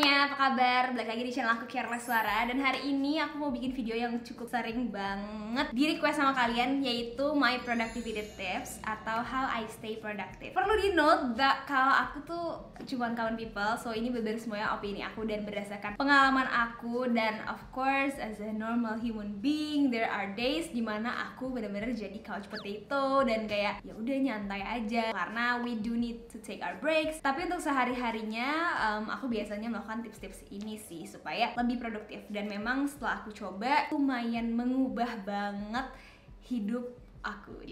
semuanya, apa kabar? Balik lagi di channel aku Careless Suara. Dan hari ini aku mau bikin video yang cukup sering banget di request sama kalian, yaitu my productivity tips atau how I stay productive. Perlu di note kalau aku tuh cuman common people, so ini bener semuanya opini aku dan berdasarkan pengalaman aku. Dan of course as a normal human being, there are days dimana aku bener-bener jadi couch potato dan kayak ya udah nyantai aja karena we do need to take our breaks. Tapi untuk sehari-harinya aku biasanya melakukan tips-tips ini sih supaya lebih produktif, dan memang setelah aku coba lumayan mengubah banget hidup aku.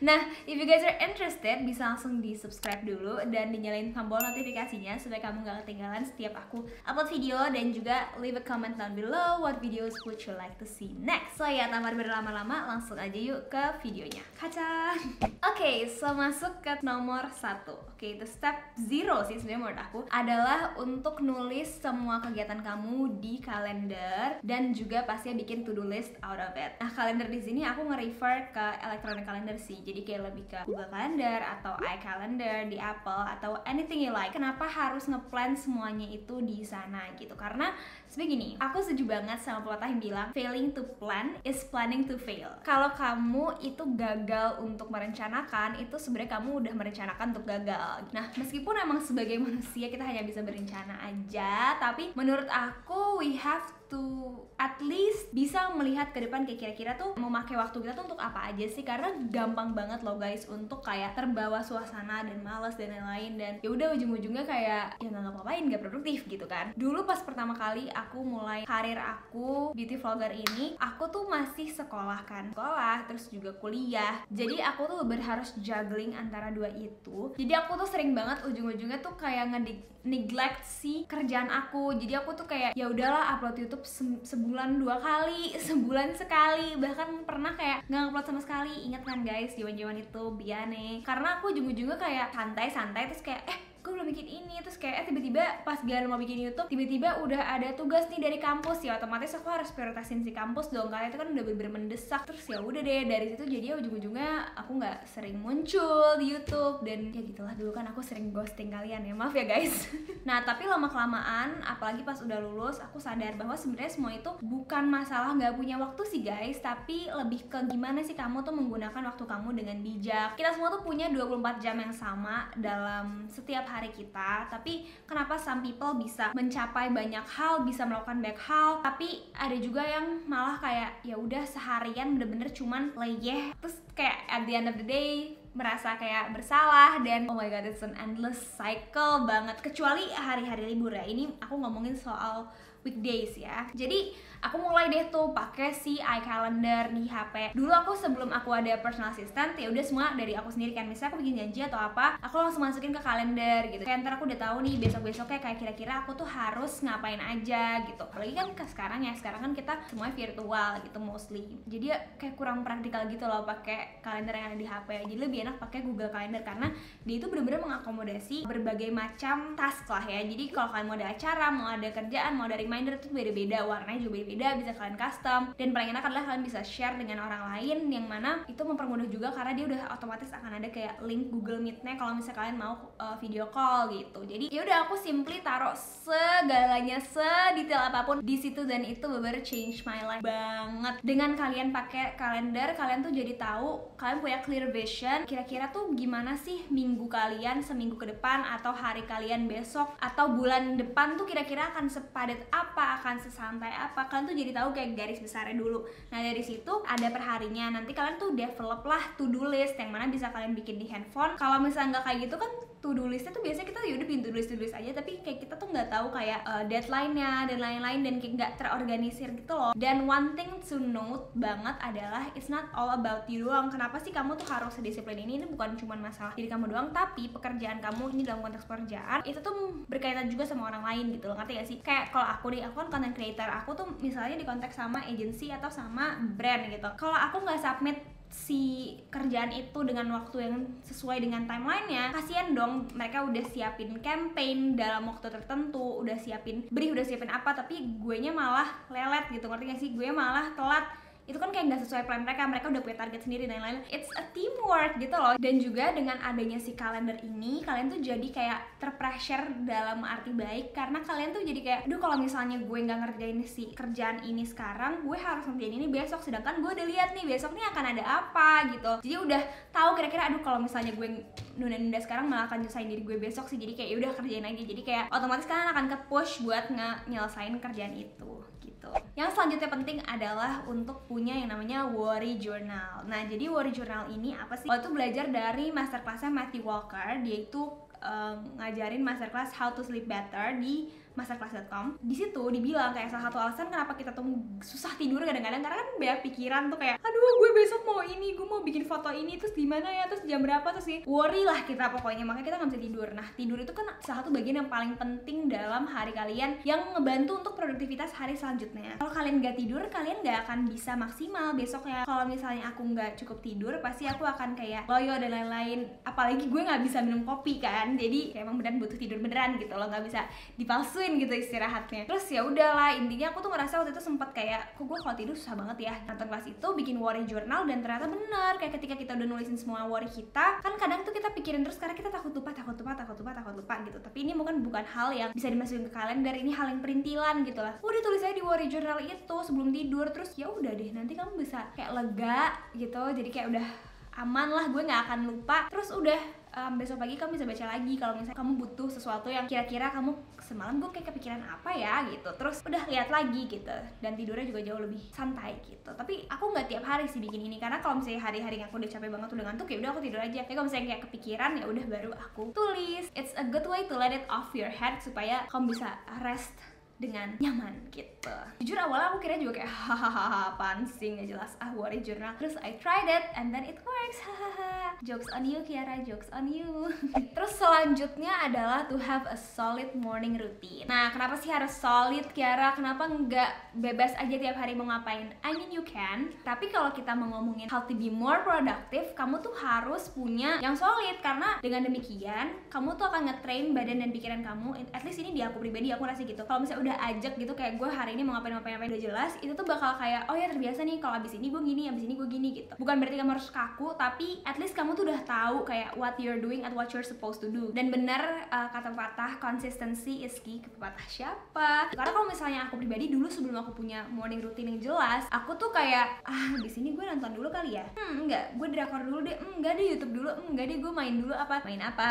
Nah, if you guys are interested, bisa langsung di subscribe dulu dan dinyalain tombol notifikasinya supaya kamu gak ketinggalan setiap aku upload video, dan juga leave a comment down below what videos would you like to see next. So ya, tanpa berlama-lama langsung aja yuk ke videonya. Kaca. Oke, so masuk ke nomor 1. Oke, the step 0 sih sebenarnya menurut aku adalah untuk nulis semua kegiatan kamu di kalender dan juga pasti bikin to-do list out of it. Nah, kalender di sini aku nge-refer ke electronic calendar sih, jadi kayak lebih ke Google Calendar atau iCalendar di Apple atau anything you like. Kenapa harus ngeplan semuanya itu di sana gitu? Karena sebegini, aku setuju banget sama pepatah yang bilang failing to plan is planning to fail. Kalau kamu itu gagal untuk merencanakan, itu sebenarnya kamu udah merencanakan untuk gagal. Nah, meskipun emang sebagai manusia kita hanya bisa berencana aja, tapi menurut aku we have to at least bisa melihat ke depan kayak kira-kira tuh mau pakai waktu kita tuh untuk apa aja sih, karena gampang banget loh guys untuk kayak terbawa suasana dan malas dan lain-lain, dan ya udah ujung-ujungnya kayak ya nggak ngapain, nggak produktif gitu kan. Dulu pas pertama kali aku mulai karir aku beauty vlogger ini, aku tuh masih sekolah terus juga kuliah, jadi aku tuh harus juggling antara dua itu. Jadi aku tuh sering banget ujung-ujungnya tuh kayak neglect si kerjaan aku. Jadi aku tuh kayak ya udahlah upload YouTube sebulan 2 kali, sebulan sekali, bahkan pernah kayak nggak upload sama sekali. Ingat kan guys, jaman-jaman itu biane. Karena aku ujung-ujungnya kayak santai-santai terus kayak gue belum bikin ini, terus kayak tiba-tiba pas gue mau bikin YouTube, tiba-tiba udah ada tugas nih dari kampus, ya otomatis aku harus prioritasin si kampus dong, karena itu kan udah bener-bener mendesak. Terus ya udah deh, dari situ jadi ujung-ujungnya aku nggak sering muncul di YouTube, dan ya gitulah, dulu kan aku sering ghosting kalian ya, maaf ya guys. Nah, tapi lama-kelamaan, apalagi pas udah lulus, aku sadar bahwa sebenarnya semua itu bukan masalah nggak punya waktu sih guys, tapi lebih ke gimana sih kamu tuh menggunakan waktu kamu dengan bijak. Kita semua tuh punya 24 jam yang sama dalam setiap hari kita, tapi kenapa some people bisa mencapai banyak hal, bisa melakukan banyak hal, tapi ada juga yang malah kayak ya udah seharian bener-bener cuman leyeh, terus kayak at the end of the day merasa kayak bersalah, dan oh my god, it's an endless cycle banget. Kecuali hari-hari libur ya, ini aku ngomongin soal weekdays ya. Jadi aku mulai deh tuh pakai si iCalendar di HP. Dulu aku sebelum aku ada personal assistant, ya udah semua dari aku sendiri kan. Misalnya aku bikin janji atau apa, aku langsung masukin ke kalender gitu. Kayak ntar aku udah tahu nih besok-besoknya kayak kira-kira aku tuh harus ngapain aja gitu. Apalagi kan sekarang kan kita semuanya virtual gitu mostly. Jadi ya kayak kurang praktikal gitu loh pakai kalender yang ada di HP. Jadi lebih enak pakai Google Calendar karena dia itu bener-bener mengakomodasi berbagai macam task lah ya. Jadi kalau kalian mau ada acara, mau ada kerjaan, mau ada reminder, itu beda-beda, warnanya juga beda, bisa kalian custom, dan paling enak adalah kalian bisa share dengan orang lain, yang mana itu mempermudah juga karena dia udah otomatis akan ada kayak link Google Meet-nya kalau misalnya kalian mau video call gitu. Jadi ya udah aku simply taruh segalanya sedetail apapun di situ, dan itu bener-bener change my life banget. Dengan kalian pakai kalender, kalian tuh jadi tahu, kalian punya clear vision kira-kira tuh gimana sih minggu kalian seminggu ke depan, atau hari kalian besok atau bulan depan tuh kira-kira akan sepadat apa, akan sesantai apa. Kalian tuh jadi tahu kayak garis besarnya dulu. Nah, dari situ ada perharinya. Nanti kalian tuh develop lah to-do list yang mana bisa kalian bikin di handphone. Kalau misalnya nggak kayak gitu kan, to-do listnya tuh biasanya kita yaudah bikin to-do list aja, tapi kayak kita tuh nggak tahu kayak deadline-nya dan lain-lain, dan kayak nggak terorganisir gitu loh. Dan one thing to note banget adalah it's not all about you doang. Kenapa sih kamu tuh harus sedisiplin ini? Ini bukan cuma masalah diri kamu doang, tapi pekerjaan kamu ini dalam konteks pekerjaan itu tuh berkaitan juga sama orang lain gitu loh. Ngerti gak sih? Kayak kalau aku nih, aku kan content creator, aku tuh misalnya di konteks sama agency atau sama brand gitu. Kalau aku nggak submit si kerjaan itu dengan waktu yang sesuai dengan timelinenya, kasihan dong. Mereka udah siapin campaign dalam waktu tertentu, udah siapin brief, udah siapin apa, tapi gue nya malah lelet gitu. Ngerti gak sih? Gue malah telat. Itu kan kayak yang nggak sesuai plan mereka udah punya target sendiri dan lain-lain. It's a teamwork gitu loh. Dan juga dengan adanya si kalender ini, kalian tuh jadi kayak terpressure dalam arti baik, karena kalian tuh jadi kayak, aduh kalau misalnya gue nggak ngerjain si kerjaan ini sekarang, gue harus ngerjain ini besok, sedangkan gue udah lihat nih besok nih akan ada apa gitu. Jadi udah tahu kira-kira, aduh kalau misalnya gue nunda-nunda sekarang malah akan nyusahin diri gue besok sih. Jadi kayak udah kerjain aja. Jadi kayak otomatis kalian akan ke-push buat nyelesain kerjaan itu gitu. Yang selanjutnya penting adalah untuk punya yang namanya worry journal. Nah, jadi worry journal ini apa sih? Waktu itu belajar dari masterclassnya Matthew Walker. Dia itu ngajarin masterclass How to Sleep Better di masterclass.com. Di situ dibilang kayak salah satu alasan kenapa kita tuh susah tidur kadang-kadang karena kan banyak pikiran tuh kayak, aduh gue besok mau ini, gue mau bikin foto ini, terus di mana ya, terus jam berapa, terus sih worry lah kita pokoknya, makanya kita nggak bisa tidur. Nah, tidur itu kan salah satu bagian yang paling penting dalam hari kalian yang ngebantu untuk produktivitas hari selanjutnya. Kalau kalian nggak tidur, kalian nggak akan bisa maksimal besoknya. Kalau misalnya aku nggak cukup tidur, pasti aku akan kayak loyo dan lain-lain. Apalagi gue nggak bisa minum kopi kan, jadi kayak emang beneran butuh tidur beneran gitu loh, nggak bisa dipalsuin gitu istirahatnya. Terus ya udahlah, intinya aku tuh ngerasa waktu itu sempet kayak, kok gue kalau tidur susah banget ya. Nonton kelas itu bikin worry journal, dan ternyata bener, kayak ketika kita udah nulisin semua worry kita, kan kadang tuh kita pikirin terus karena kita takut lupa gitu. Tapi ini bukan hal yang bisa dimasukin ke kalender, ini hal yang perintilan gitu lah. Udah tulis aja di worry journal itu sebelum tidur, terus ya udah deh, nanti kamu bisa kayak lega gitu, jadi kayak udah aman lah, gue nggak akan lupa. Terus udah besok pagi kamu bisa baca lagi kalau misalnya kamu butuh sesuatu yang kira-kira kamu semalam gue kayak kepikiran apa ya gitu, terus udah lihat lagi gitu, dan tidurnya juga jauh lebih santai gitu. Tapi aku nggak tiap hari sih bikin ini, karena kalau misalnya hari-hari aku udah capek banget, udah ngantuk, ya udah aku tidur aja. Tapi kalau misalnya kayak kepikiran, ya udah baru aku tulis. It's a good way to let it off your head supaya kamu bisa rest dengan nyaman gitu. Jujur awalnya aku kira juga kayak hahaha apaan sih nggak jelas worry journal. Terus I tried it and then it works. Hahaha. Jokes on you Kiara, jokes on you. Terus selanjutnya adalah to have a solid morning routine. Nah, kenapa sih harus solid Kiara? Kenapa nggak bebas aja tiap hari mau ngapain? I mean you can. Tapi kalau kita mau ngomongin how to be more productive, kamu tuh harus punya yang solid, karena dengan demikian kamu tuh akan nge-train badan dan pikiran kamu. At least ini di aku pribadi, aku rasa gitu. Kalau misalnya udah ajak gitu kayak gue hari ini mau ngapain udah jelas, itu tuh bakal kayak, oh ya terbiasa nih kalau abis ini gue gini, abis ini gue gini gitu. Bukan berarti kamu harus kaku, tapi at least kamu tuh udah tahu kayak what you're doing and what you're supposed to do. Dan bener kata pepatah consistency is key. Pepatah siapa? Karena kalau misalnya aku pribadi dulu sebelum aku punya morning routine yang jelas, aku tuh kayak di sini gue nonton dulu kali ya, enggak, gue drakor dulu deh, enggak deh YouTube dulu, enggak deh gue main dulu apa,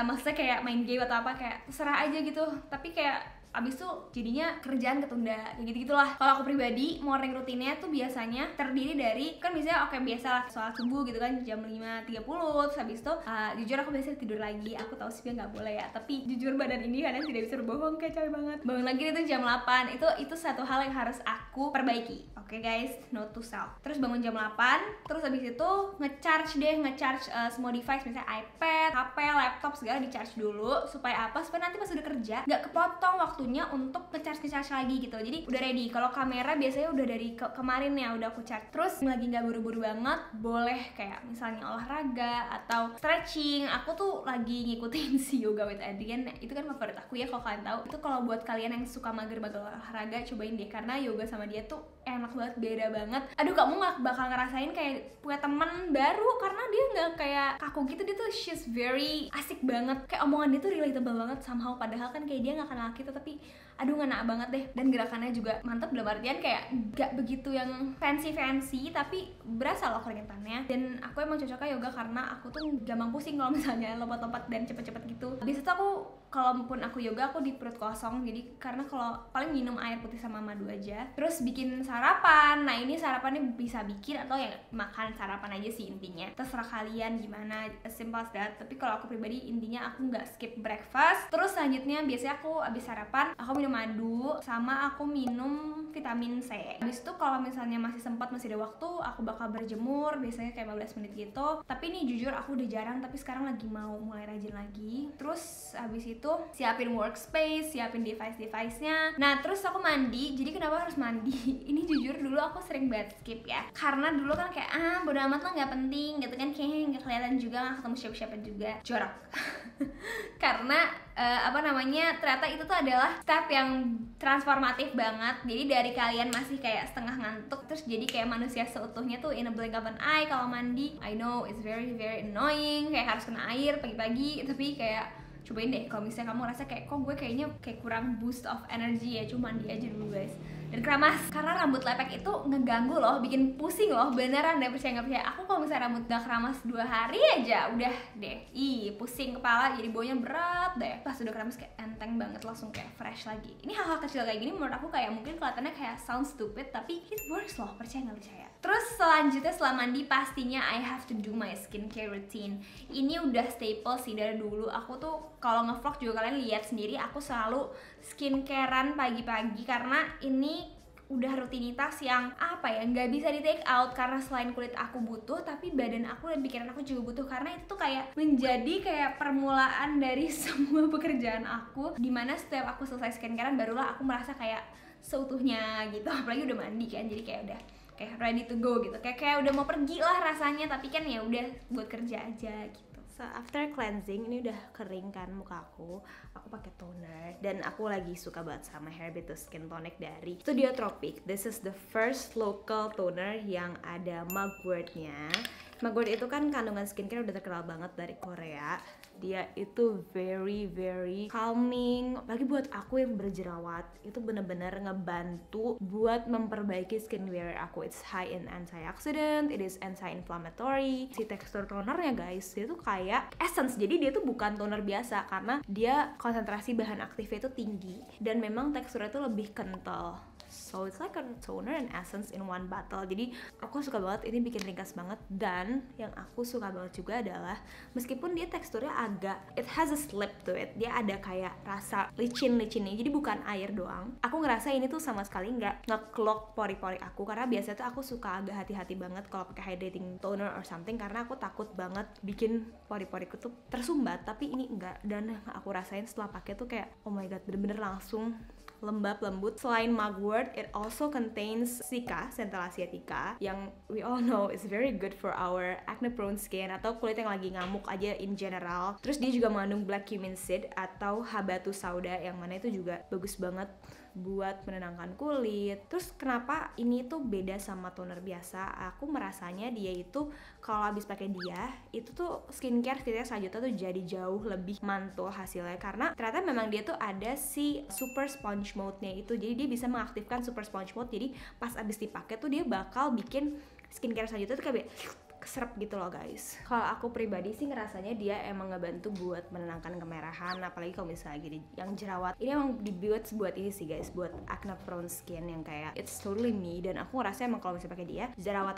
maksudnya kayak main game atau apa, kayak terserah aja gitu. Tapi kayak abis itu jadinya kerjaan ketunda, kayak gitu-gitulah. Kalau aku pribadi, morning rutinnya tuh biasanya terdiri dari, kan biasanya biasa lah sholat subuh gitu kan jam 5.30, terus habis itu jujur aku biasanya tidur lagi. Aku tahu sih nggak boleh ya, tapi jujur badan ini kadang tidak bisa berbohong, kayak capek banget. Bangun lagi itu jam 8, itu satu hal yang harus aku perbaiki. Oke guys, note to self. Terus bangun jam 8, terus habis itu ngecharge semua device, misalnya iPad, HP, laptop, segala di-charge dulu. Supaya apa? Supaya nanti pas udah kerja nggak kepotong waktunya untuk ngecharge lagi gitu. Jadi udah ready. Kalau kamera biasanya udah dari kemarin ya udah aku charge. Terus lagi nggak buru-buru banget, boleh kayak misalnya olahraga atau stretching. Aku tuh lagi ngikutin si Yoga with Adrian. Itu kan favorit aku ya, kalau kalian tahu. Itu kalau buat kalian yang suka mager-mager olahraga, cobain deh, karena yoga sama dia tuh enak banget, beda banget. Aduh, kamu nggak bakal ngerasain kayak punya teman baru, karena dia nggak kayak kaku gitu. Dia tuh she's very asik banget, kayak omongan dia tuh relatable banget somehow. Padahal kan kayak dia nggak kenal kita, tapi aduh ngena banget deh. Dan gerakannya juga mantep, dalam artian kayak nggak begitu yang fancy tapi berasa loh keringetannya. Dan aku emang cocoknya yoga karena aku tuh gampang pusing kalau misalnya lompat-lompat dan cepet-cepet gitu. Habis itu aku, kalaupun aku yoga, aku di perut kosong. Jadi karena kalau paling minum air putih sama madu aja. Terus bikin sarapan. Nah, ini sarapannya bisa bikin atau ya makan sarapan aja sih intinya. Terserah kalian gimana, as simple as that. Tapi kalau aku pribadi, intinya aku nggak skip breakfast. Terus selanjutnya biasanya aku abis sarapan, aku minum madu sama aku minum vitamin C. Habis itu kalau misalnya masih sempat, masih ada waktu, aku bakal berjemur, biasanya kayak 15 menit gitu. Tapi ini jujur aku udah jarang, tapi sekarang lagi mau mulai rajin lagi. Terus habis itu siapin workspace, siapin device-nya. Nah, terus aku mandi. Jadi kenapa harus mandi? Ini jujur dulu aku sering banget skip ya. Karena dulu kan kayak bodo amat lah, nggak penting gitu kan, kayaknya nggak kelihatan juga, nggak ketemu siapa-siapa juga, jorok. Karena ternyata itu tuh adalah step yang transformatif banget. Jadi dari kalian masih kayak setengah ngantuk terus jadi kayak manusia seutuhnya tuh in a blink of an eye kalau mandi. I know it's very annoying, kayak harus kena air pagi-pagi, tapi kayak cobain deh kalau misalnya kamu rasa kayak kok gue kayaknya kayak kurang boost of energy ya, cuma mandi aja dulu guys. Dan keramas, karena rambut lepek itu ngeganggu loh, bikin pusing loh, beneran deh, percaya nggak percaya. Aku kalau misalnya rambut gak keramas 2 hari aja udah deh, pusing kepala, jadi baunya berat deh. Pas udah keramas kayak enteng banget, langsung kayak fresh lagi. Ini hal-hal kecil kayak gini menurut aku kayak mungkin kelihatannya kayak sound stupid, tapi it works loh, percaya nggak percaya. Terus selanjutnya setelah mandi pastinya I have to do my skincare routine. Ini udah staple sih dari dulu. Aku tuh kalau ngevlog juga kalian lihat sendiri, aku selalu skincarean pagi-pagi karena ini udah rutinitas yang nggak bisa di take out, karena selain kulit aku butuh, tapi badan aku dan pikiran aku juga butuh, karena itu tuh kayak menjadi kayak permulaan dari semua pekerjaan aku, dimana setiap aku selesai skincarean barulah aku merasa kayak seutuhnya gitu, apalagi udah mandi kan, jadi kayak udah kayak ready to go gitu, kayak udah mau pergi lah rasanya, tapi kan ya udah buat kerja aja gitu. So after cleansing, ini udah kering kan muka aku pakai toner, dan aku lagi suka banget sama Hairbetus Skin Tonic dari Studio Tropic. This is the first local toner yang ada mugwort-nya. Mugwort itu kan kandungan skincare udah terkenal banget dari Korea. Dia itu very calming, apalagi buat aku yang berjerawat, itu bener-bener ngebantu buat memperbaiki skin barrier aku. It's high in antioxidant, it is anti-inflammatory. Si tekstur tonernya guys, dia tuh kayak essence, jadi dia tuh bukan toner biasa karena dia konsentrasi bahan aktifnya itu tinggi dan memang teksturnya tuh lebih kental. So it's like a toner and essence in one bottle. Jadi aku suka banget, ini bikin ringkas banget. Dan yang aku suka banget juga adalah meskipun dia teksturnya agak, it has a slip to it, dia ada kayak rasa licin-nih, jadi bukan air doang. Aku ngerasa ini tuh sama sekali nggak nge-clog pori-pori aku, karena biasanya tuh aku suka agak hati-hati banget kalau pakai hydrating toner or something, karena aku takut banget bikin pori-poriku tuh tersumbat. Tapi ini enggak, dan yang aku rasain setelah pakai tuh kayak oh my god, bener-bener langsung lembab lembut. Selain mugwort, it also contains cica, Centella asiatica, yang we all know is very good for our acne prone skin atau kulit yang lagi ngamuk aja in general. Terus dia juga mengandung black cumin seed atau habatus sauda, yang mana itu juga bagus banget buat menenangkan kulit. Terus kenapa ini tuh beda sama toner biasa? Aku merasanya dia itu kalau habis pakai dia, itu tuh skincare selanjutnya tuh jadi jauh lebih mantul hasilnya, karena ternyata memang dia tuh ada si super sponge mode-nya itu. Jadi dia bisa mengaktifkan super sponge mode. Jadi pas habis dipakai tuh dia bakal bikin skincare selanjutnya tuh kayak keserap gitu loh guys. Kalau aku pribadi sih ngerasanya dia emang ngebantu buat menenangkan kemerahan, apalagi kalau misalnya gini yang jerawat. Ini emang dibuat buat ini sih guys, buat acne prone skin yang kayak it's totally me. Dan aku ngerasa emang kalau misalnya pakai dia, jerawat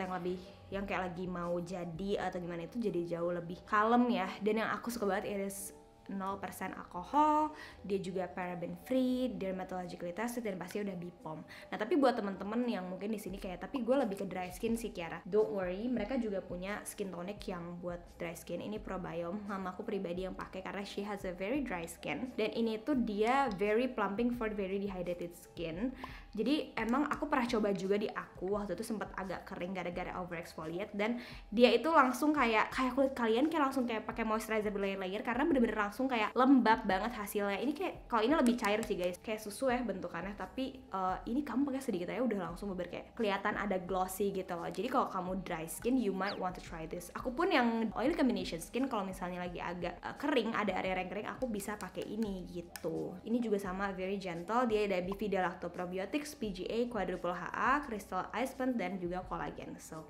yang kayak lagi mau jadi atau gimana itu jadi jauh lebih kalem ya. Dan yang aku suka banget is 0% alkohol, dia juga paraben free, dermatologically tested, dan pasti udah BPOM. Nah tapi buat temen-temen yang mungkin di sini kayak tapi gue lebih ke dry skin sih Kiara, don't worry, mereka juga punya skin tonic yang buat dry skin. Ini Probiome, mama aku pribadi yang pakai karena she has a very dry skin, dan ini tuh dia very plumping for very dehydrated skin. Jadi emang aku pernah coba juga di aku, waktu itu sempat agak kering gara-gara over exfoliate, dan dia itu langsung kayak kulit kalian kayak langsung kayak pakai moisturizer berlayer-layer, karena bener-bener langsung kayak lembab banget hasilnya. Ini kayak kalau ini lebih cair sih guys, kayak susu ya bentukannya, tapi ini kamu pakai sedikit aja udah langsung bener kayak kelihatan ada glossy gitu loh. Jadi kalau kamu dry skin, you might want to try this. Aku pun yang oil combination skin, kalau misalnya lagi agak kering, ada area yang kering, aku bisa pakai ini gitu. Ini juga sama, very gentle, dia ada Bifida Lactoprobiotics, PGA, Quadruple HA, Crystal Ice Plant, dan juga collagen. So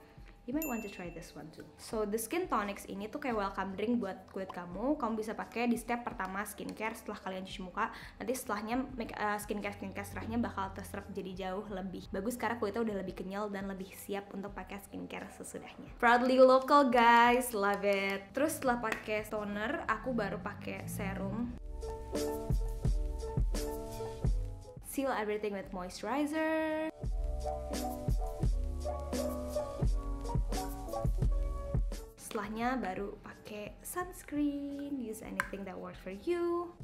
you might want to try this one too. So the skin tonics ini tuh kayak welcome drink buat kulit kamu. Kamu bisa pakai di step pertama skincare setelah kalian cuci muka. Nanti setelahnya skincare setelahnya bakal terserap jadi jauh lebih bagus karena kulitnya udah lebih kenyal dan lebih siap untuk pakai skincare sesudahnya. Proudly local guys, love it. Terus setelah pakai toner, aku baru pakai serum. Seal everything with moisturizer. Setelahnya baru pakai sunscreen. Use anything that works for you.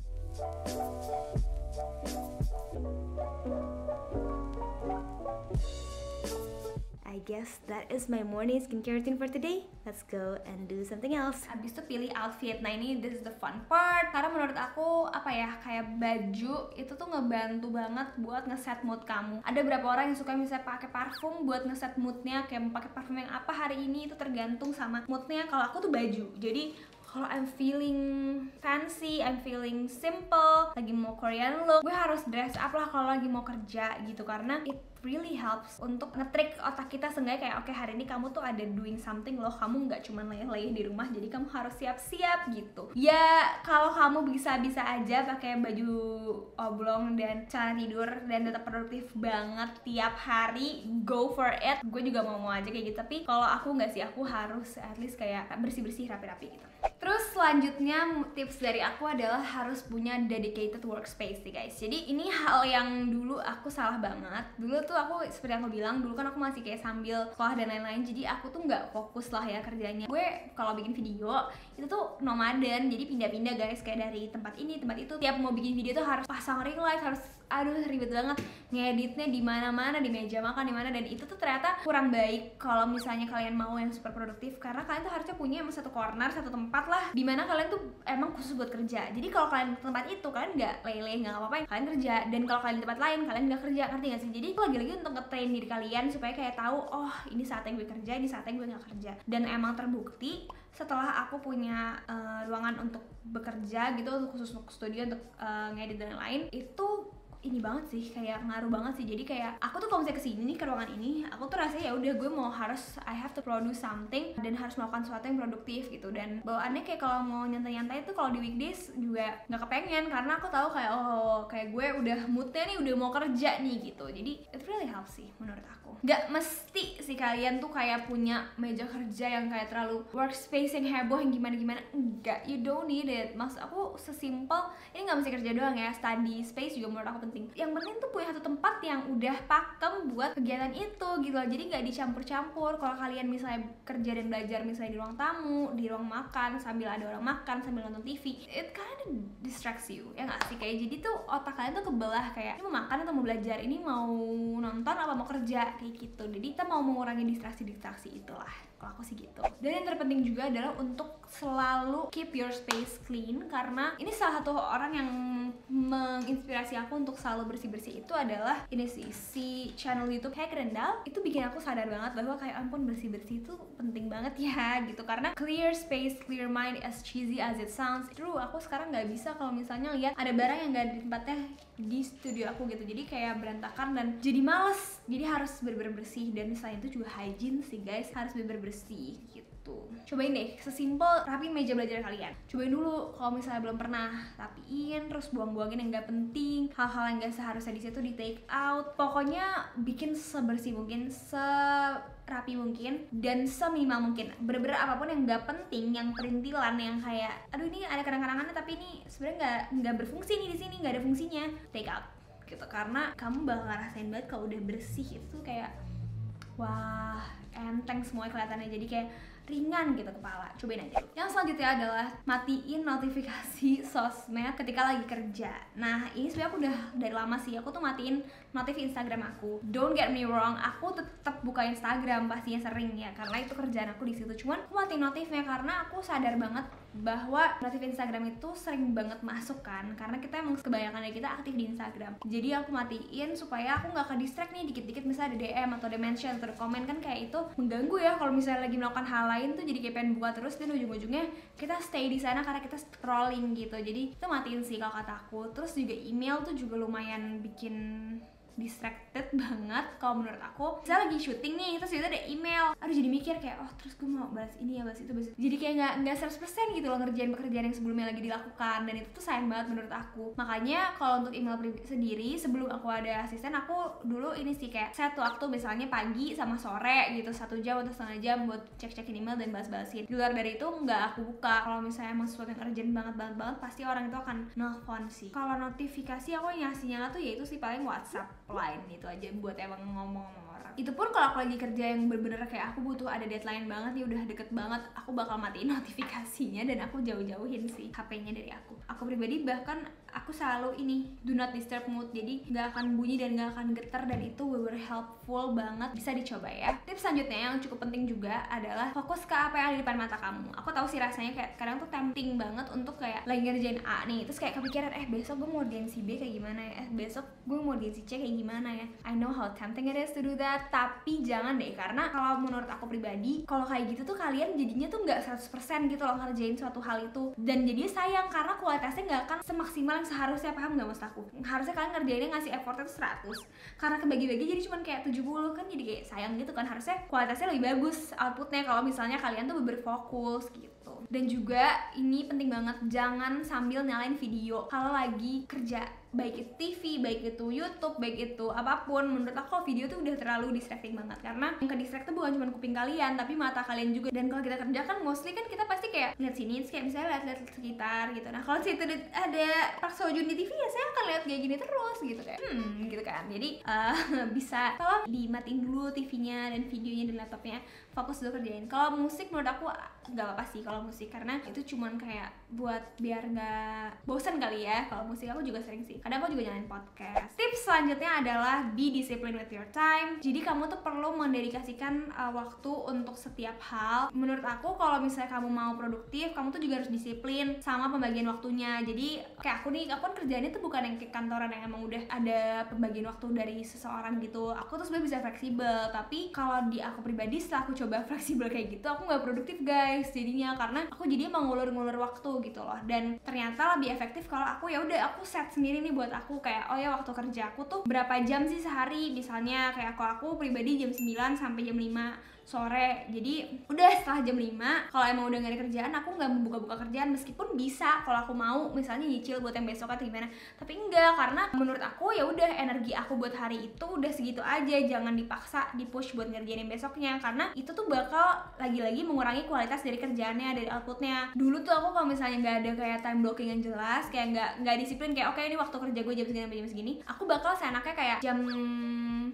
I guess that is my morning skincare routine for today. Let's go and do something else. Habis itu pilih outfit. Nah ini this is the fun part. Karena menurut aku apa ya, kayak baju itu tuh ngebantu banget buat ngeset mood kamu. Ada berapa orang yang suka misalnya pakai parfum buat ngeset moodnya, kayak mau pakai parfum yang apa hari ini itu tergantung sama moodnya. Kalau aku tuh baju. Jadi kalau I'm feeling fancy, I'm feeling simple, lagi mau Korean look, gue harus dress up lah kalau lagi mau kerja gitu, karena it really helps untuk nge-trick otak kita seenggaknya kayak oke, hari ini kamu tuh ada doing something loh, kamu nggak cuma layah-layah di rumah, jadi kamu harus siap-siap gitu. Ya kalau kamu bisa-bisa aja pakai baju oblong dan celana tidur dan tetap produktif banget tiap hari, go for it. Gue juga mau aja kayak gitu, tapi kalau aku nggak sih, aku harus at least kayak bersih-bersih, rapi-rapi gitu. Terus selanjutnya tips dari aku adalah harus punya dedicated workspace nih guys. Jadi ini hal yang dulu aku salah banget. Dulu tuh aku seperti yang aku bilang, dulu kan aku masih kayak sambil sekolah dan lain-lain, jadi aku tuh nggak fokus lah ya kerjanya. Gue kalau bikin video itu tuh nomaden, jadi pindah-pindah guys, kayak dari tempat ini tempat itu. Tiap mau bikin video tuh harus pasang ring light, harus aduh ribet banget ngeditnya di mana-mana, di meja makan di mana, dan itu tuh ternyata kurang baik kalau misalnya kalian mau yang super produktif, karena kalian tuh harusnya punya emang satu corner, satu tempat lah dimana kalian tuh emang khusus buat kerja. Jadi kalau kalian di tempat itu kalian nggak lele, nggak apa-apa, kalian kerja, dan kalau kalian di tempat lain kalian nggak kerja, ngerti gak sih? Jadi lagi-lagi untuk nge-train diri kalian supaya kayak tahu oh ini saatnya gue kerja, ini saatnya gue nggak kerja. Dan emang terbukti setelah aku punya ruangan untuk bekerja gitu, untuk khusus untuk studio, untuk ngedit dan lain-lain, itu ini banget sih, kayak ngaruh banget sih. Jadi kayak aku tuh kalau misalnya kesini nih ke ruangan ini, aku tuh rasanya ya udah gue mau harus I have to produce something dan harus melakukan sesuatu yang produktif gitu. Dan bawaannya kayak kalau mau nyantai-nyantai tuh kalau di weekdays juga nggak kepengen, karena aku tahu kayak oh kayak gue udah moodnya nih, udah mau kerja nih gitu. Jadi it really helps sih menurut aku. Nggak mesti sih kalian tuh kayak punya meja kerja yang kayak terlalu workspace yang heboh yang gimana-gimana. Enggak, you don't need it. Maksud aku sesimpel ini, nggak mesti kerja doang ya, study space juga menurut aku penting. Yang penting tuh punya satu tempat yang udah pakem buat kegiatan itu gitu loh. Jadi nggak dicampur-campur. Kalau kalian misalnya kerja dan belajar misalnya di ruang tamu, di ruang makan, sambil ada orang makan, sambil nonton TV, it kind of distracts you, ya nggak sih? Kayak jadi tuh otak kalian tuh kebelah, kayak ini mau makan atau mau belajar, ini mau nonton apa mau kerja, kayak gitu. Jadi kita mau mengurangi distraksi-distraksi itulah. Kalau aku sih gitu. Dan yang terpenting juga adalah untuk selalu keep your space clean, karena ini salah satu orang yang menginspirasi aku untuk selalu bersih-bersih itu adalah ini sih, si channel YouTube Hack Rendal. Itu bikin aku sadar banget bahwa kayak ampun, bersih-bersih itu penting banget ya gitu. Karena clear space, clear mind, as cheesy as it sounds, true. Aku sekarang nggak bisa kalau misalnya lihat ada barang yang nggak di tempatnya di studio aku gitu. Jadi kayak berantakan dan jadi males. Jadi harus bener-bener bersih, dan selain itu juga hygiene sih guys, harus bener-bener bersih gitu. Cobain deh, sesimpel rapiin meja belajar kalian. Cobain dulu kalau misalnya belum pernah, rapiin, terus buang-buangin yang gak penting, hal-hal yang gak seharusnya di situ di take out. Pokoknya bikin sebersih mungkin, rapi mungkin, dan seminimal mungkin. Bener-bener apapun yang gak penting, yang perintilan, yang kayak aduh ini ada kenang-kenangannya tapi ini sebenarnya nggak berfungsi nih di sini, nggak ada fungsinya, take out gitu. Karena kamu bakal ngerasain banget kalau udah bersih itu kayak wah, enteng semua kelihatannya, jadi kayak ringan gitu kepala. Cobain aja. Yang selanjutnya adalah matiin notifikasi sosmed ketika lagi kerja. Nah ini sebenarnya aku udah dari lama sih, aku tuh matiin notif Instagram aku. Don't get me wrong, aku tetap buka Instagram pastinya sering ya, karena itu kerjaan aku di situ. Cuman aku matiin notifnya karena aku sadar banget bahwa notif Instagram itu sering banget masuk kan, karena kita emang kebanyakan dari kita aktif di Instagram. Jadi aku matiin supaya aku nggak ke distract nih, dikit-dikit misalnya ada DM atau ada mention atau ada komen, kan kayak itu mengganggu ya kalau misalnya lagi melakukan hal lain tuh, jadi kayak pengen buka terus dan ujung-ujungnya kita stay di sana karena kita scrolling gitu. Jadi itu matiin sih kalau kataku. Terus juga email tuh juga lumayan bikin distracted banget kalau menurut aku. Saya lagi syuting nih, terus itu ada email, aduh jadi mikir kayak oh terus gue mau balas ini ya, balas itu, balas itu. Jadi kayak nggak 100% gitu loh ngerjain pekerjaan yang sebelumnya lagi dilakukan, dan itu tuh sayang banget menurut aku. Makanya kalau untuk email sendiri, sebelum aku ada asisten, aku dulu ini sih kayak set waktu misalnya pagi sama sore gitu, 1 jam atau setengah jam buat cek-cekin email dan balas-balasin. Di luar dari itu nggak aku buka. Kalau misalnya emang sesuatu yang urgent banget pasti orang itu akan nelfon sih. Kalau notifikasi aku yang ngasih nyala tuh yaitu sih paling WhatsApp, Line, itu aja buat emang ngomong-ngomong orang. Itu pun kalau aku lagi kerja yang bener-bener kayak aku butuh ada deadline banget nih, udah deket banget, aku bakal matiin notifikasinya dan aku jauh-jauhin sih HP-nya dari aku. Aku pribadi bahkan aku selalu ini do not disturb mode, jadi nggak akan bunyi dan nggak akan getar, dan itu bener helpful banget, bisa dicoba ya. Tips selanjutnya yang cukup penting juga adalah fokus ke apa yang ada di depan mata kamu. Aku tahu sih rasanya kayak kadang tuh tempting banget untuk kayak lagi ngerjain A nih, terus kayak kepikiran besok gue mau ngerjain si B kayak gimana ya, besok gue mau ngerjain si C kayak gimana ya. I know how tempting it is to do that, tapi jangan deh, karena kalau menurut aku pribadi kalau kayak gitu tuh kalian jadinya tuh nggak 100% gitu loh ngerjain suatu hal itu, dan jadinya sayang karena kualitasnya nggak akan semaksimal yang seharusnya. Paham nggak maksud aku? Harusnya kalian ngerjainnya ngasih effortnya tuh 100, karena kebagi-bagi jadi cuman kayak 70 kan, jadi kayak sayang gitu kan. Harusnya kualitasnya lebih bagus outputnya kalau misalnya kalian tuh berfokus gitu. Dan juga ini penting banget, jangan sambil nyalain video kalau lagi kerja, baik itu TV, baik itu YouTube, baik itu apapun. Menurut aku kalau video tuh udah terlalu distracting banget, karena yang ke distract tuh bukan cuma kuping kalian tapi mata kalian juga. Dan kalau kita kerja kan mostly kan kita pasti kayak lihat sini, kayak misalnya lihat sekitar gitu. Nah kalau situ ada Park Seo Joon di TV ya saya akan lihat kayak gini terus gitu kayak gitu kan. Jadi bisa tolong dimatiin dulu TV-nya dan videonya dan laptopnya, fokus dulu kerjain. Kalau musik menurut aku nggak apa-apa sih kalau musik, karena itu cuman kayak buat biar nggak bosan kali ya. Kalau musik aku juga sering sih, kadang aku juga nyalain podcast. Tips selanjutnya adalah be disciplined with your time. Jadi kamu tuh perlu mendedikasikan waktu untuk setiap hal. Menurut aku kalau misalnya kamu mau produktif, kamu tuh juga harus disiplin sama pembagian waktunya. Jadi kayak aku nih, aku kan kerjaannya tuh bukan yang kayak kantoran yang emang udah ada pembagian waktu dari seseorang gitu. Aku tuh sebenarnya bisa fleksibel, tapi kalau di aku pribadi setelah aku coba fleksibel kayak gitu, aku nggak produktif guys jadinya, karena aku jadinya mau ngulur-ngulur waktu gitu loh. Dan ternyata lebih efektif kalau aku ya udah aku set sendiri nih buat aku, kayak oh ya waktu kerja aku tuh berapa jam sih sehari. Misalnya kayak aku pribadi jam 9 sampai jam 5 sore. Jadi udah setelah jam 5 kalau emang udah gak ada kerjaan, aku nggak membuka-buka kerjaan, meskipun bisa kalau aku mau misalnya nyicil buat yang besok atau gimana, tapi enggak, karena menurut aku ya udah energi aku buat hari itu udah segitu aja, jangan dipaksa dipush buat ngerjain yang besoknya, karena itu tuh bakal lagi-lagi mengurangi kualitas dari kerjaannya, dari outputnya. Dulu tuh aku kalau misalnya nggak ada kayak time blocking yang jelas, kayak nggak disiplin, kayak oke ini waktu kerja gue jam segini sampai jam segini, aku bakal seenaknya kayak jam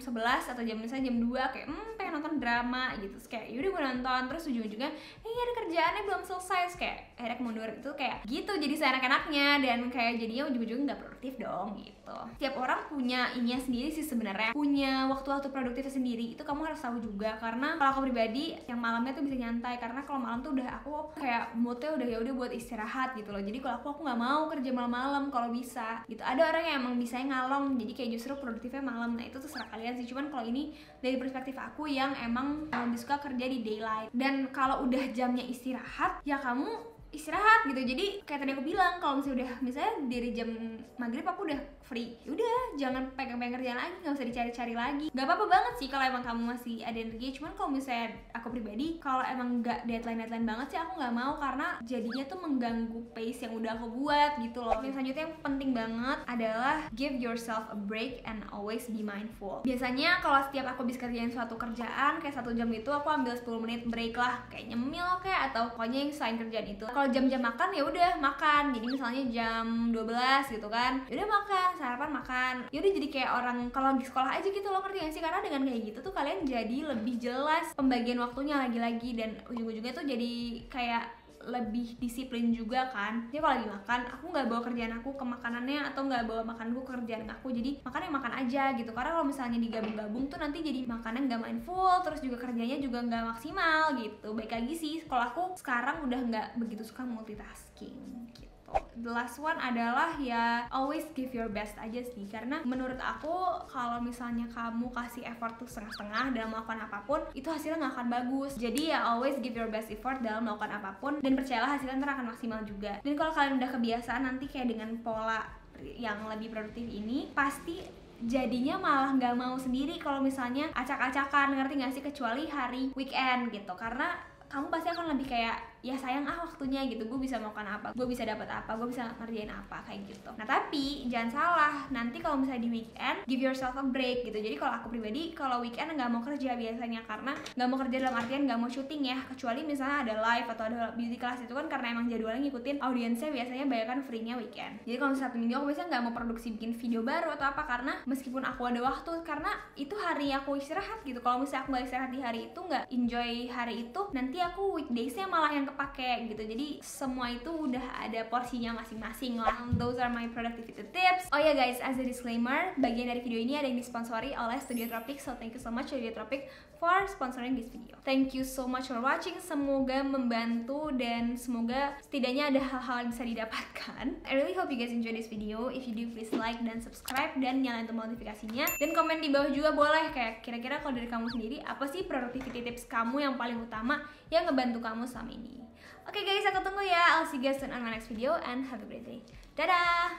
11 atau misalnya jam 2 kayak pengen nonton drama gitu, terus kayak yaudah gue nonton, terus ujung-ujungnya ada kerjaannya belum selesai, kayak akhirnya mundur itu kayak gitu. Jadi seenak-enaknya dan kayak jadinya ujung-ujungnya nggak produktif dong gitu. Tiap orang punya ininya sendiri sih sebenarnya, punya waktu-waktu produktifnya sendiri. Itu kamu harus tahu juga, karena kalau aku pribadi yang malamnya tuh bisa nyantai, karena kalau malam tuh udah aku kayak moodnya udah ya udah buat istirahat gitu loh. Jadi kalau aku nggak mau kerja malam-malam kalau bisa gitu. Ada orang yang emang bisa ngalong, jadi kayak justru produktifnya malam. Nah itu terserah kalian sih, cuman kalau ini dari perspektif aku yang emang lebih suka kerja di daylight. Dan kalau udah jamnya istirahat ya kamu istirahat gitu. Jadi kayak tadi aku bilang, kalau misalnya dari jam maghrib aku udah free, udah jangan pegang-pegang kerjaan lagi, nggak usah dicari-cari lagi. Nggak apa-apa banget sih kalau emang kamu masih ada energi, cuman kalau misalnya aku pribadi kalau emang nggak deadline banget sih aku nggak mau, karena jadinya tuh mengganggu pace yang udah aku buat gitu loh. Yang selanjutnya yang penting banget adalah give yourself a break and always be mindful. Biasanya kalau setiap aku habis kerjain suatu kerjaan kayak 1 jam itu, aku ambil 10 menit break lah, kayak nyemil kayak atau pokoknya yang selain kerjaan itu. Kalau jam-jam makan ya udah makan, jadi misalnya jam 12 gitu kan, ya udah makan, sarapan makan, ya udah jadi kayak orang kalau di sekolah aja gitu loh, ngerti gak sih? Karena dengan kayak gitu tuh kalian jadi lebih jelas pembagian waktunya lagi-lagi, dan ujung-ujungnya tuh jadi kayak lebih disiplin juga kan. Jadi kalau lagi makan, aku nggak bawa kerjaan aku ke makanannya, atau nggak bawa makananku ke kerjaan aku, jadi makan aja gitu. Karena kalau misalnya digabung-gabung tuh nanti jadi makannya nggak mindful, terus juga kerjanya juga nggak maksimal gitu. Baik lagi sih, kalau aku sekarang udah nggak begitu suka multitasking gitu. The last one adalah ya always give your best aja sih, karena menurut aku kalau misalnya kamu kasih effort tuh setengah-setengah dalam melakukan apapun, itu hasilnya nggak akan bagus. Jadi ya always give your best effort dalam melakukan apapun, dan percayalah hasilnya ntar akan maksimal juga. Dan kalau kalian udah kebiasaan nanti kayak dengan pola yang lebih produktif ini, pasti jadinya malah nggak mau sendiri kalau misalnya acak-acakan, ngerti nggak sih? Kecuali hari weekend gitu, karena kamu pasti akan lebih kayak ya sayang waktunya gitu, gue bisa makan apa, gue bisa dapat apa, gue bisa ngerjain apa kayak gitu. Nah tapi jangan salah, nanti kalau misalnya di weekend give yourself a break gitu. Jadi kalau aku pribadi kalau weekend nggak mau kerja biasanya, karena nggak mau kerja dalam artian nggak mau syuting ya, kecuali misalnya ada live atau ada beauty class, itu kan karena emang jadwalnya ngikutin audiensnya, biasanya banyak kan free-nya weekend. Jadi kalau Sabtu Minggu aku biasanya nggak mau produksi bikin video baru atau apa, karena meskipun aku ada waktu, karena itu hari aku istirahat gitu. Kalau misalnya aku nggak istirahat di hari itu, nggak enjoy hari itu, nanti aku weekdaysnya malah yang kepake gitu. Jadi semua itu udah ada porsinya masing-masing lah. Those are my productivity tips. Oh ya guys, as a disclaimer, bagian dari video ini ada yang disponsori oleh Studio Tropic, so thank you so much Studio Tropic for sponsoring this video. Thank you so much for watching, semoga membantu dan semoga setidaknya ada hal-hal yang bisa didapatkan. I really hope you guys enjoy this video. If you do, please like dan subscribe dan nyalain tombol notifikasinya, dan komen di bawah juga boleh, kayak kira-kira kalau dari kamu sendiri apa sih productivity tips kamu yang paling utama yang ngebantu kamu selama ini. Oke guys, aku tunggu ya. I'll see you guys soon on my next video and have a great day. Dadah!